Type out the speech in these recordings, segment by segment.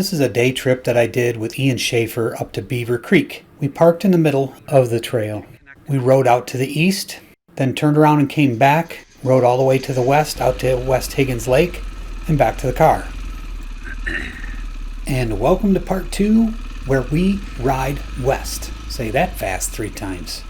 This is a day trip that I did with Ian Schaefer up to Beaver Creek. We parked in the middle of the trail. We rode out to the east, then turned around and came back, rode all the way to the west, out to West Higgins Lake, and back to the car. And welcome to part 2, where we ride west. Say that fast 3 times.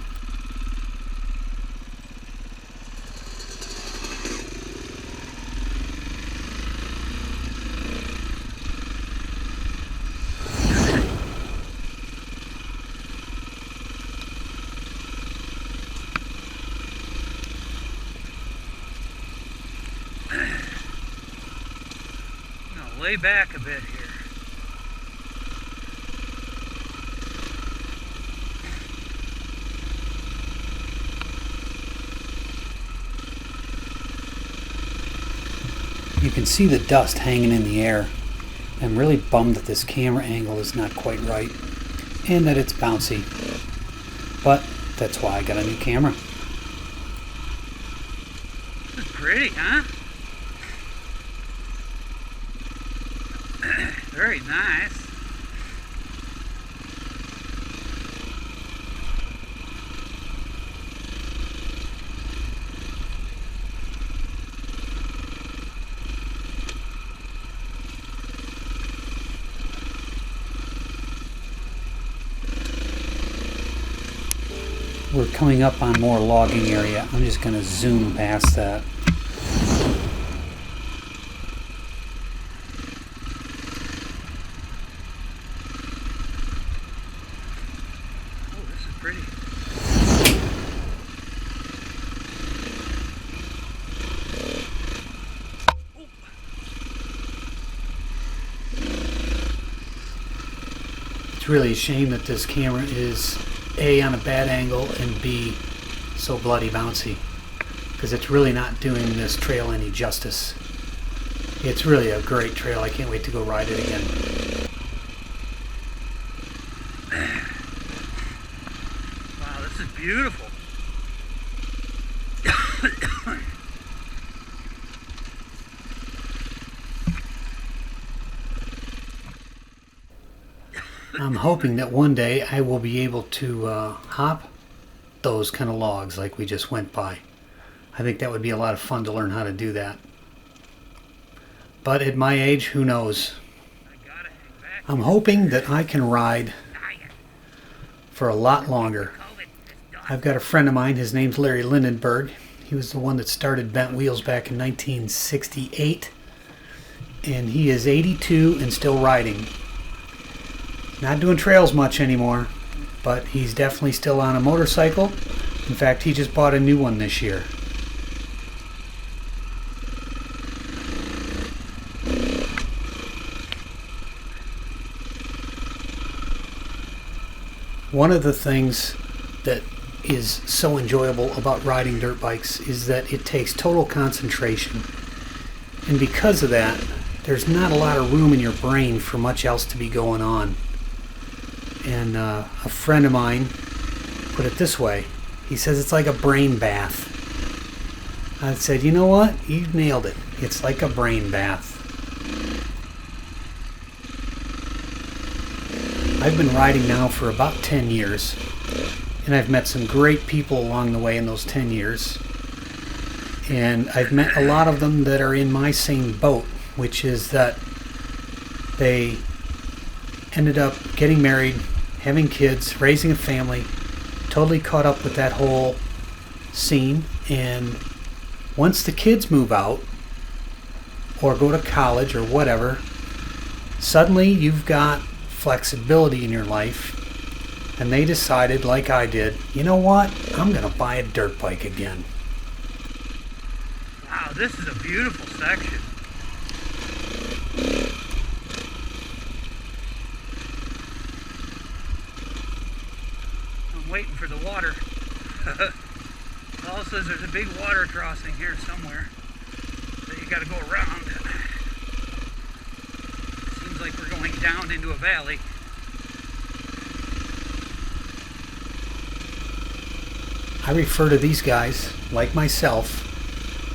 Lay back a bit here. You can see the dust hanging in the air. I'm really bummed that this camera angle is not quite right and that it's bouncy. But that's why I got a new camera. This is pretty, huh? Very nice. We're coming up on more logging area. I'm just going to zoom past that. Pretty. It's really a shame that this camera is A, on a bad angle, and B, so bloody bouncy, because it's really not doing this trail any justice. It's really a great trail. I can't wait to go ride it again. This is beautiful. I'm hoping that one day I will be able to hop those kind of logs like we just went by. I think that would be a lot of fun to learn how to do that. But at my age, who knows? I'm hoping that I can ride for a lot longer. I've got a friend of mine, his name's Larry Lindenberg. He was the one that started Bent Wheels back in 1968. And he is 82 and still riding. Not doing trails much anymore, but he's definitely still on a motorcycle. In fact, he just bought a new one this year. One of the things that is so enjoyable about riding dirt bikes is that it takes total concentration. And because of that, there's not a lot of room in your brain for much else to be going on. And a friend of mine put it this way. He says it's like a brain bath. I said, you know what? You nailed it. It's like a brain bath. I've been riding now for about 10 years. And I've met some great people along the way in those 10 years. And I've met a lot of them that are in my same boat, which is that they ended up getting married, having kids, raising a family, totally caught up with that whole scene. And once the kids move out or go to college or whatever, suddenly you've got flexibility in your life. And they decided, like I did, you know what? I'm going to buy a dirt bike again. Wow, this is a beautiful section. I'm waiting for the water. It all says there's a big water crossing here somewhere that you got to go around. Seems like we're going down into a valley. I refer to these guys, like myself,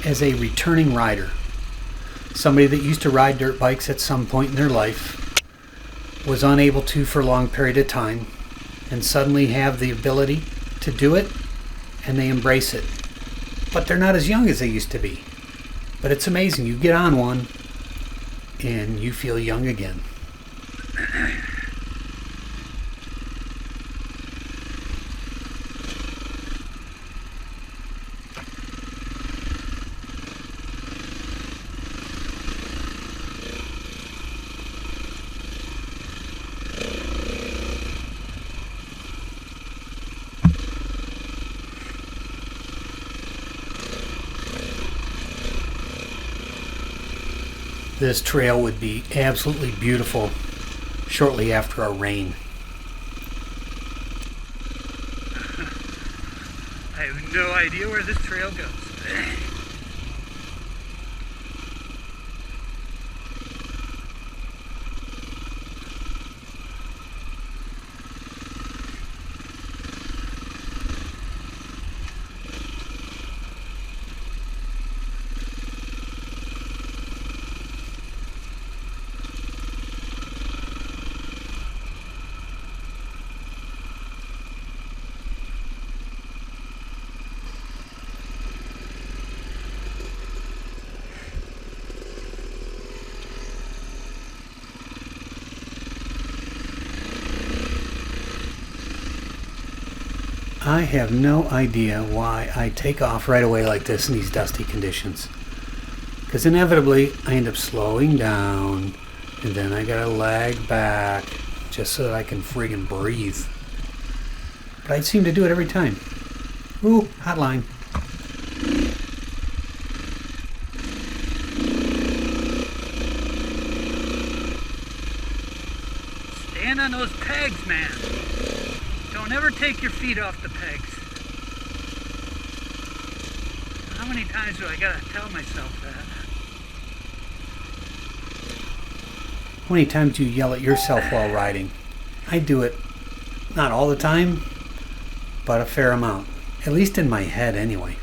as a returning rider. Somebody that used to ride dirt bikes at some point in their life, was unable to for a long period of time and suddenly have the ability to do it, and they embrace it. But they're not as young as they used to be. But it's amazing. You get on one and you feel young again. This trail would be absolutely beautiful shortly after a rain. I have no idea where this trail goes. I have no idea why I take off right away like this in these dusty conditions. Because inevitably I end up slowing down and then I gotta lag back just so that I can friggin' breathe. But I seem to do it every time. Ooh, hotline. Stand on those pegs, man. Don't ever take your feet off the pegs. How many times do I gotta tell myself that? How many times do you yell at yourself while riding? I do it, not all the time, but a fair amount. At least in my head anyway.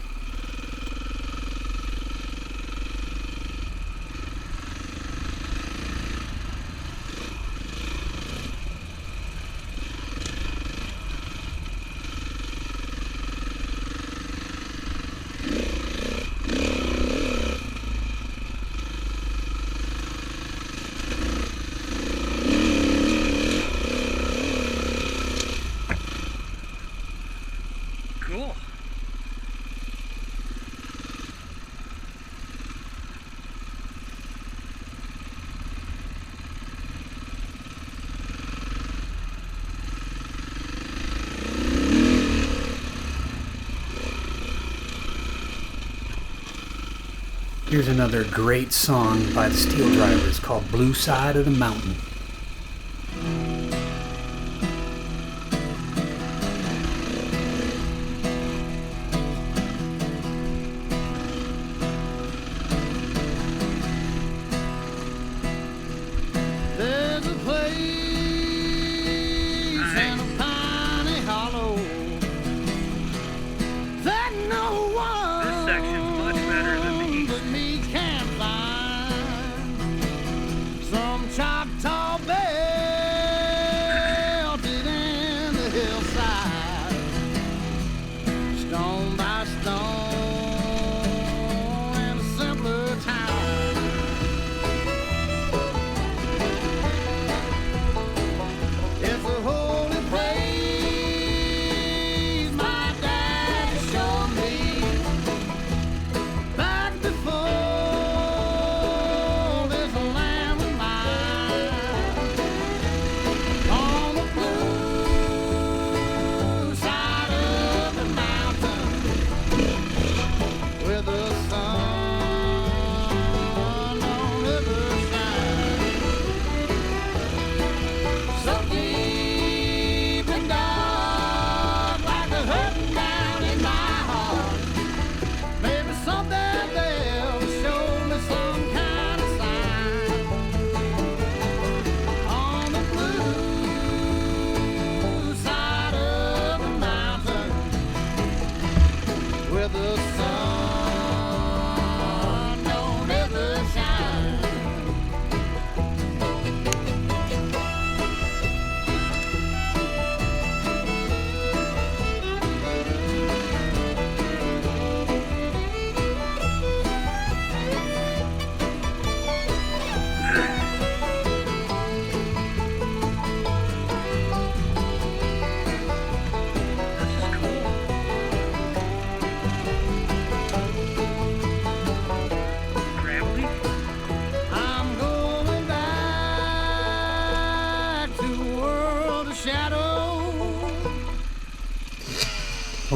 Cool. Here's another great song by the Steel Drivers called Blue Side of the Mountain. There's a place in a piney hollow that no one This section's much better than the east. but me can find. Some Choctaw belted in the hillside, stone by stone in a simpler town. It's a holy place my daddy showed me back before this land was mine.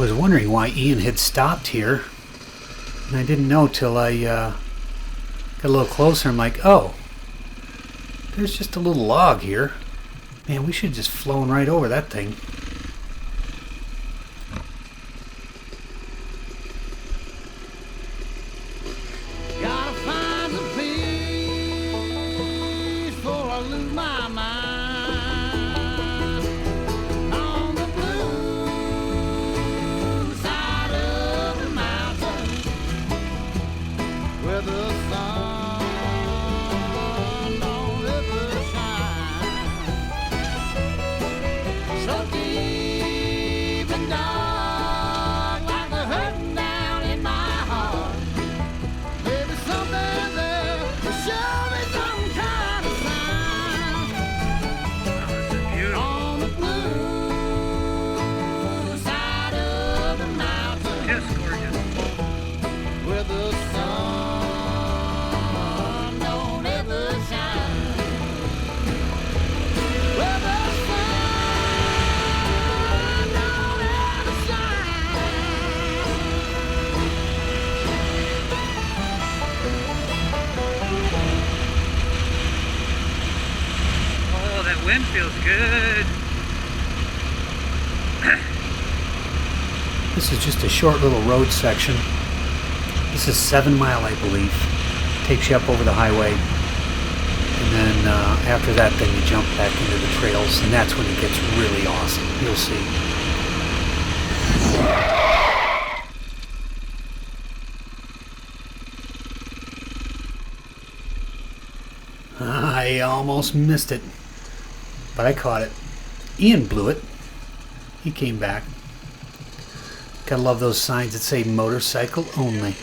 was wondering why Ian had stopped here, and I didn't know till I got a little closer. I'm like, oh, there's just a little log here. Man, we should have just flown right over that thing. Gotta find some peace before I lose my mind. On the blue side of the mountain, where the sun don't ever shine. So deep and dark, like the hurting down in my heart. Maybe something there will show me some kind of sign. Oh, this is beautiful. On the blue side of the mountain, Just gorgeous. where the sun don't ever shine. Where the sun don't ever shine. Oh, that wind feels good. This is just a short little road section. This is 7 Mile, I believe. Takes you up over the highway. And then after that, then you jump back into the trails, and that's when it gets really awesome. You'll see. I almost missed it, but I caught it. Ian blew it. He came back. Gotta love those signs that say motorcycle only.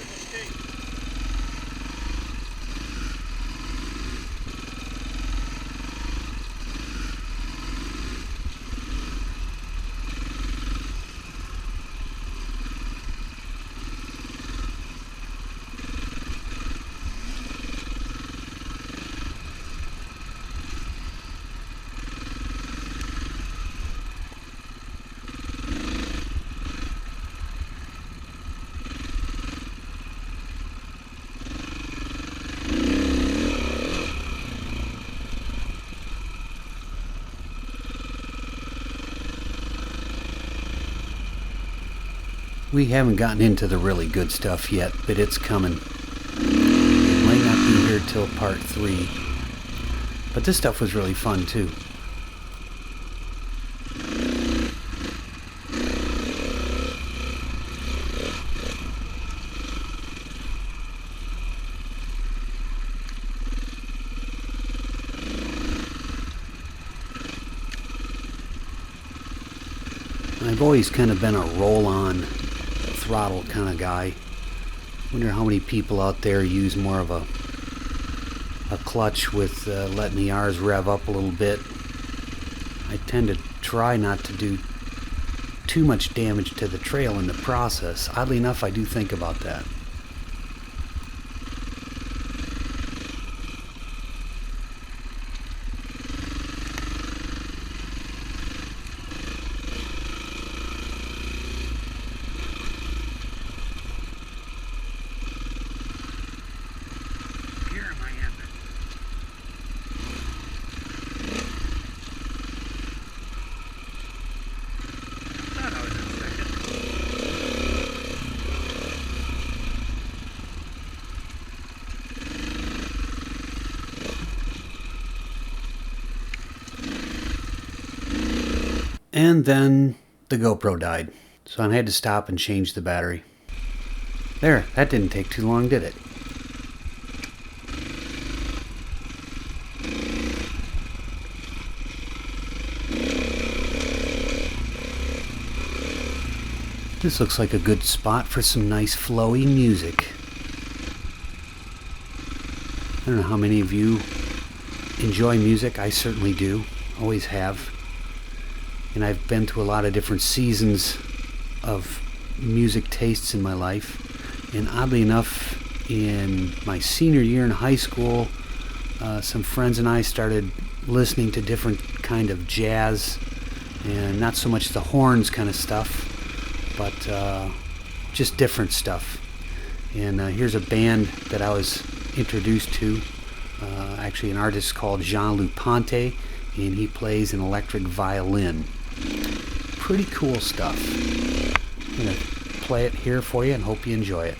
We haven't gotten into the really good stuff yet, but it's coming. It might not be here till part 3. But this stuff was really fun too. I've always kind of been a roll-on throttle kind of guy. Wonder how many people out there use more of a clutch with letting the R's rev up a little bit. I tend to try not to do too much damage to the trail in the process. Oddly enough, I do think about that. Here am I in. Thought I was in second. And then the GoPro died, so I had to stop and change the battery. There, that didn't take too long, did it? This looks like a good spot for some nice flowy music. I don't know how many of you enjoy music. I certainly do. Always have. And I've been through a lot of different seasons of music tastes in my life. And oddly enough, in my senior year in high school, some friends and I started listening to different kind of jazz and not so much the horns kind of stuff. but just different stuff. And here's a band that I was introduced to, actually an artist called Jean-Luc Ponty, and he plays an electric violin. Pretty cool stuff. I'm going to play it here for you and hope you enjoy it.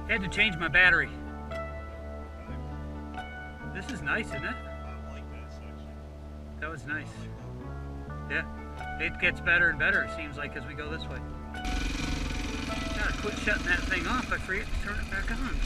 Had to change my battery. This is nice, isn't it? I like that section. That was nice. Yeah, it gets better and better, it seems like, as we go this way. Gotta quit shutting that thing off. I forget to turn it back on.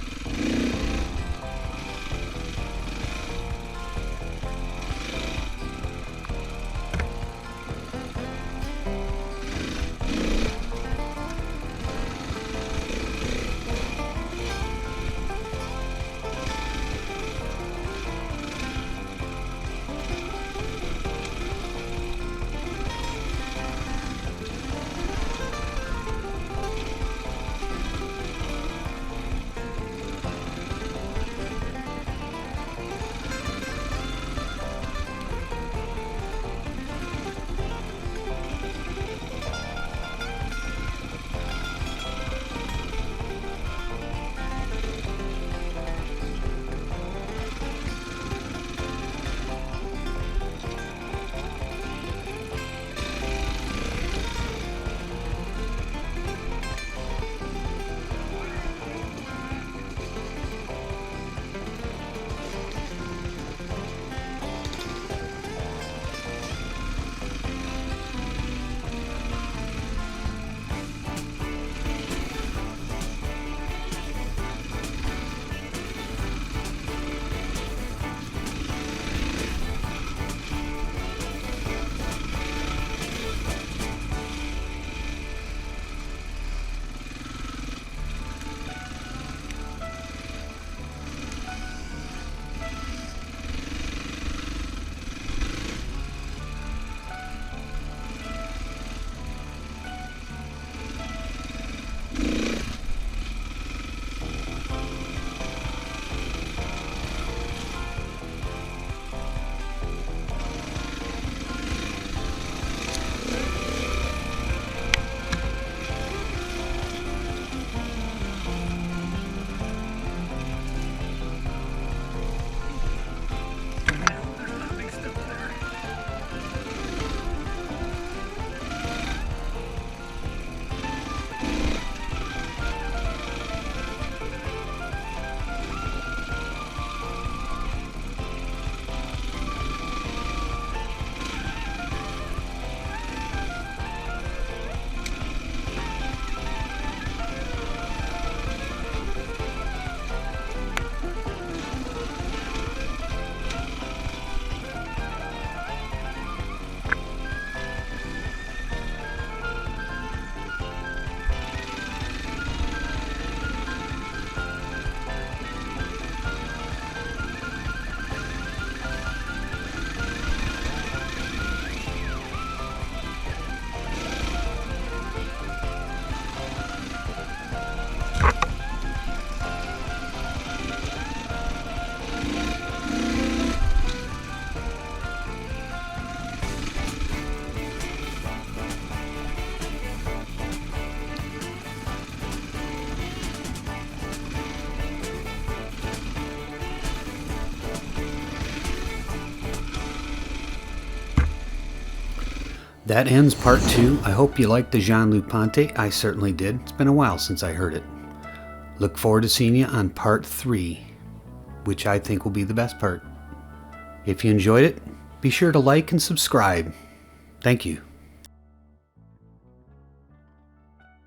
That ends part 2. I hope you liked the Jean-Luc Ponty. I certainly did. It's been a while since I heard it. Look forward to seeing you on part 3, which I think will be the best part. If you enjoyed it, be sure to like and subscribe. Thank you.